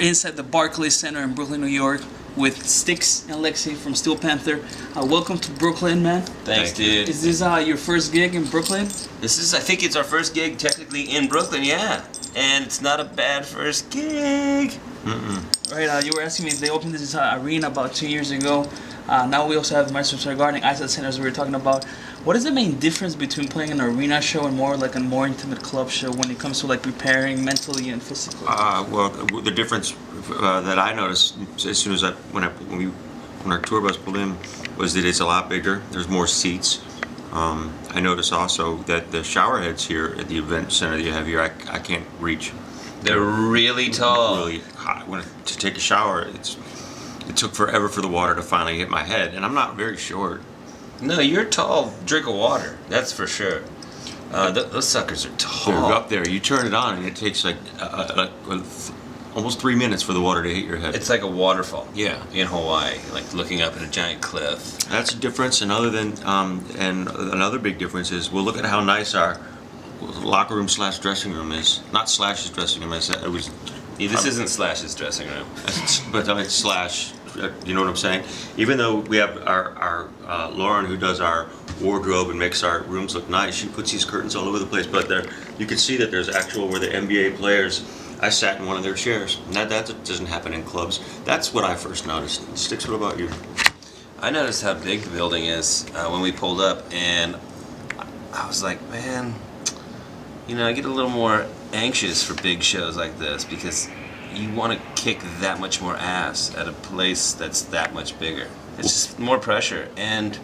inside the Barclays Center in Brooklyn, New York, with Stix and Lexxi from Panther. Welcome to Brooklyn, man. Thanks, dude. Is this your first gig in Brooklyn? I think it's our first gig technically in Brooklyn, yeah. And it's not a bad first gig. Right, you were asking me if they opened this arena about 2 years ago. Now we also have Maestros regarding ice centers we were talking about. What is the main difference between playing an arena show and more like a more intimate club show when it comes to like preparing mentally and physically? Well, the difference that I noticed as soon as when our tour bus pulled in was that it's a lot bigger. There's more seats. I noticed also that the shower heads here at the event center that you have here, I can't reach. They're really tall. Really hot. To take a shower, it took forever for the water to finally hit my head, and I'm not very short. No, you're a tall drink of water. That's for sure. Those suckers are tall. They're up there. You turn it on, and it takes like almost 3 minutes for the water to hit your head. It's like a waterfall. Yeah. In Hawaii, like looking up at a giant cliff. That's a difference, and and another big difference is, well, look at how nice our locker room / dressing room is. Not Slash's dressing room. It was. Yeah, this isn't Slash's dressing room. But it's Slash. You know what I'm saying? Even though we have our Lauren, who does our wardrobe and makes our rooms look nice, she puts these curtains all over the place. But you can see that there's where the NBA players. I sat in one of their chairs. That doesn't happen in clubs. That's what I first noticed. Stix, what about you? I noticed how big the building is when we pulled up, and I was like, man, I get a little more anxious for big shows like this because you want to kick that much more ass at a place that's that much bigger. It's just more pressure and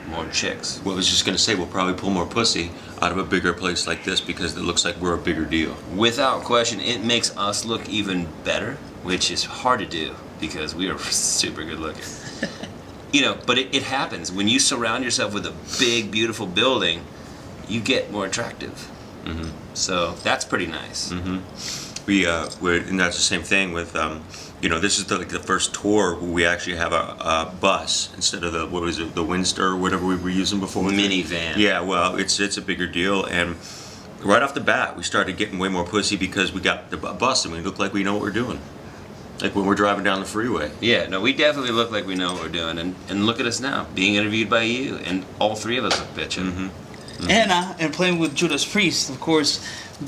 more chicks. Well, I was just going to say, we'll probably pull more pussy out of a bigger place like this because it looks like we're a bigger deal. Without question, it makes us look even better, which is hard to do because we are super good looking. But it happens. When you surround yourself with a big, beautiful building, you get more attractive. Mm-hmm. So that's pretty nice. Mm-hmm. And that's the same thing with, this is the first tour where we actually have a bus instead of the Windstar or whatever we were using before. Minivan. Yeah, well, it's a bigger deal, and right off the bat, we started getting way more pussy because we got the bus and we look like we know what we're doing. Like when we're driving down the freeway. Yeah, no, we definitely look like we know what we're doing, and look at us now, being interviewed by you, and all three of us are bitching. Mm-hmm. Mm-hmm. And playing with Judas Priest, of course,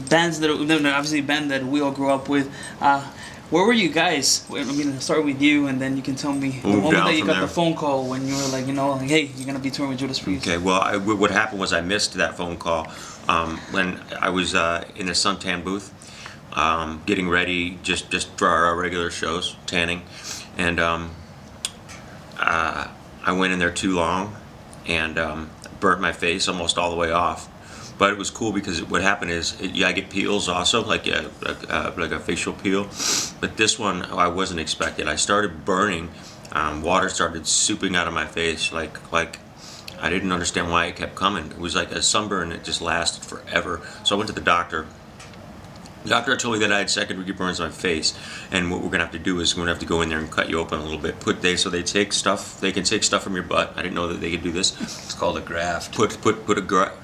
bands obviously a band that we all grew up with. Where were you guys? I mean, I'll start with you, and then you can tell me the moment that you got the phone call when you were like, hey, you're gonna be touring with Judas Priest. Okay, well, what happened was I missed that phone call when I was in a suntan booth, getting ready just for our regular shows, tanning, and I went in there too long and burnt my face almost all the way off. But it was cool because what happened is, I get peels also, like a facial peel. But this one, I wasn't expecting. I started burning. Water started souping out of my face. Like I didn't understand why it kept coming. It was like a sunburn. It just lasted forever. So I went to the doctor. The doctor told me that I had second-degree burns on my face, and what we're gonna have to do is we're gonna have to go in there and cut you open a little bit. They can take stuff from your butt. I didn't know that they could do this. It's called a graft. Put a graft.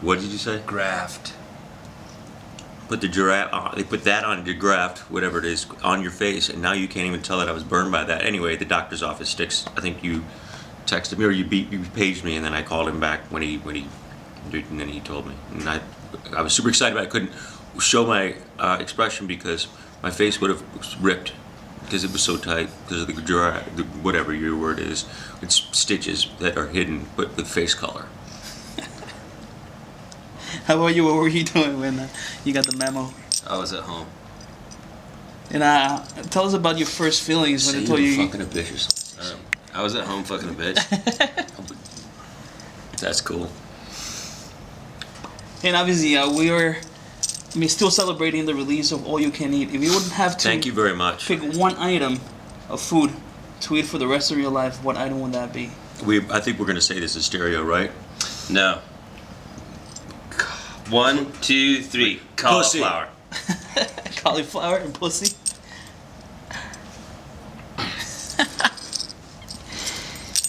What did you say? Graft. Put the giraffe. They put that on your graft, whatever it is, on your face, and now you can't even tell that I was burned by that. Anyway, the doctor's office, Stix. I think you texted me or you paged me, and then I called him back when he did, and then he told me. And I was super excited, but I couldn't show my expression because my face would have ripped because it was so tight because of the giraffe, whatever your word is. It's stitches that are hidden, but with face color. How about you? What were you doing when you got the memo? I was at home. And tell us about your first feelings when they told you. Fucking a bitch. I was at home fucking a bitch. That's cool. And obviously, we are still celebrating the release of All You Can Eat. If you wouldn't have to, thank you very much. Pick one item of food to eat for the rest of your life, what item would that be? I think we're gonna say this in stereo, right? No. 1, 2, 3. Cauliflower. Cauliflower and pussy.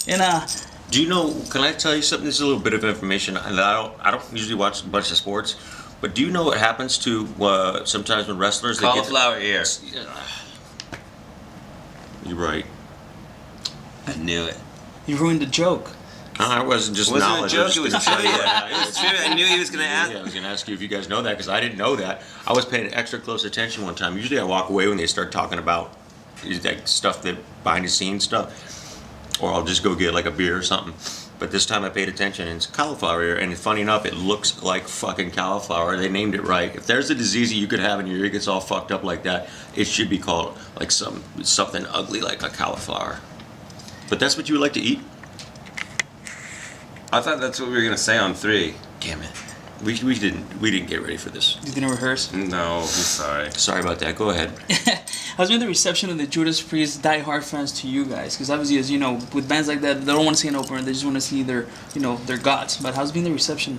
And do you know? Can I tell you something? This is a little bit of information. I don't usually watch a bunch of sports, But do you know what happens to sometimes when wrestlers they Cauliflower ear. You're right. I knew it. You ruined the joke. I wasn't just It wasn't a knowledge. joke, it was just trivia. yeah, It was trivia. I knew he was going to ask. Yeah, I was going to ask you if you guys know that because I didn't know that. I was paying extra close attention one time. Usually I walk away when they start talking about like stuff that behind the scenes stuff, or I'll just go get like a beer or something. But this time I paid attention, and it's cauliflower ear. And funny enough, it looks like fucking cauliflower. They named it right. If there's a disease you could have and your ear gets all fucked up like that, it should be called like something ugly like a cauliflower. But that's what you would like to eat? I thought that's what we were going to say on 3. Damn it. We didn't get ready for this. You didn't rehearse. No, I'm sorry. Sorry about that. Go ahead. How's been the reception of the Judas Priest diehard fans to you guys? Because obviously, as you know, with bands like that, they don't want to see an opener. They just want to see their gods. But how's been the reception?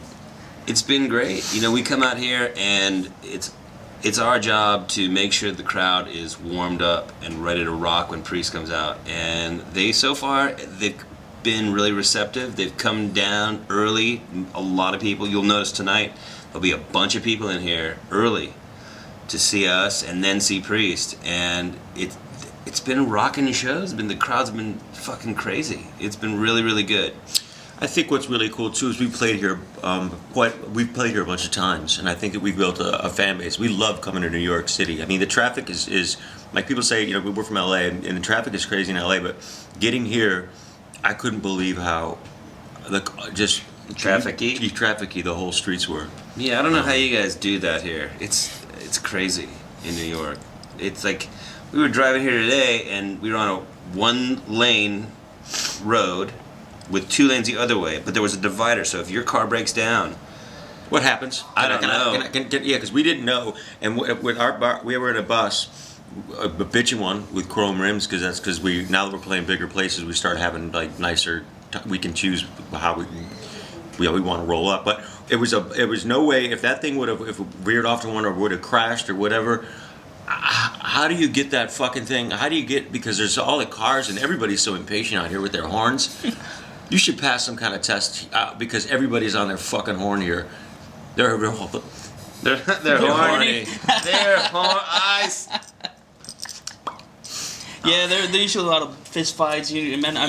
It's been great. You know, we come out here and it's our job to make sure the crowd is warmed up and ready to rock when Priest comes out. And they've been really receptive. They've come down early. A lot of people. You'll notice tonight there'll be a bunch of people in here early to see us and then see Priest. And it's been rocking shows. The crowds have been fucking crazy. It's been really, really good. I think what's really cool too is we've played here we've played here a bunch of times, and I think that we've built a fan base. We love coming to New York City. I mean, the traffic is like people say, you know, we're from LA and the traffic is crazy in LA, but getting here, I couldn't believe how just trafficy the whole streets were. Yeah, I don't know how you guys do that here. It's crazy in New York. It's like we were driving here today and we were on a 1-lane road with 2 lanes the other way, but there was a divider, so if your car breaks down, what happens? I don't know. Yeah, because we didn't know, and with our bar, we were in a bus, a bitchin' one with chrome rims, because now that we're playing bigger places, we start having like nicer. We can choose how we want to roll up, but it was no way if that thing if it veered off to one or would have crashed or whatever. How do you get that fucking thing? How do you get, because there's all the cars and everybody's so impatient out here with their horns. You should pass some kind of test because everybody's on their fucking horn here. They're horny. They're horny. Yeah, there usually a lot of fist fights. I remember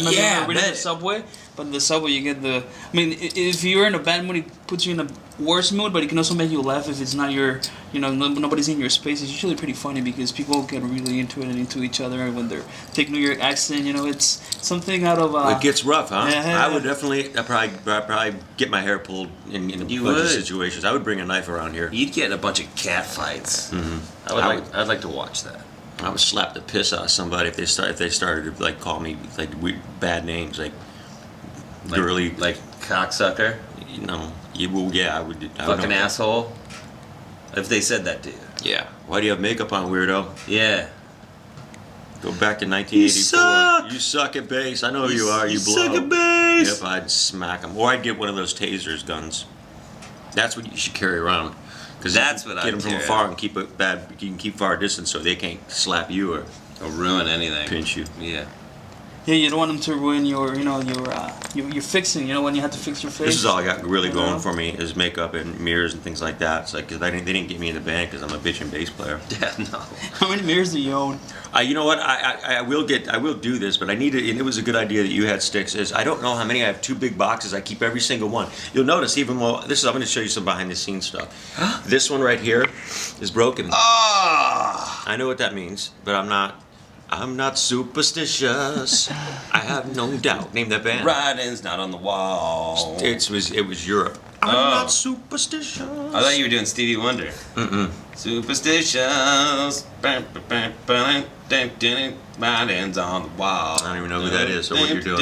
reading the subway, but in the subway you get the. I mean, if you're in a bad mood, it puts you in a worse mood, but it can also make you laugh if it's not your, nobody's in your space. It's usually pretty funny because people get really into it and into each other when they're thick New York accent. It's something out of. It gets rough, huh? Yeah. I would definitely, I'd probably get my hair pulled in a bunch of situations. I would bring a knife around here. You'd get in a bunch of cat fights. Mm-hmm. I'd like to watch that. I would slap the piss out of somebody if they started to like call me like bad names like girly, like cocksucker. I would. Fucking asshole. If they said that to you. Yeah. Why do you have makeup on, weirdo? Yeah. Go back to 1984. You suck at bass. I know who you are. You blow. Suck at bass. Yep, I'd smack them, or I'd get one of those tasers guns. That's what you should carry around. Because that's what I get them from afar and keep it bad. You can keep far distance so they can't slap you or ruin anything. Pinch you. Yeah. Yeah, you don't want them to ruin your fixing. When you have to fix your face. This is all I got really going for me is makeup and mirrors and things like that. It's like cause they didn't get me in the band because I'm a bitch and bass player. Yeah, no. How many mirrors do you own? You know what? I will do this, but I need it. And it was a good idea that you had, Stix. Is I don't know how many. I have 2 big boxes. I keep every single one. You'll notice even though I'm going to show you some behind the scenes stuff. This one right here is broken. I know what that means, but I'm not superstitious. I have no doubt. Name that band. Writing's not on the wall. It was Europe. I'm not superstitious. I thought you were doing Stevie Wonder. Superstitious. Writing's on the wall. I don't even know who that is or what you're doing.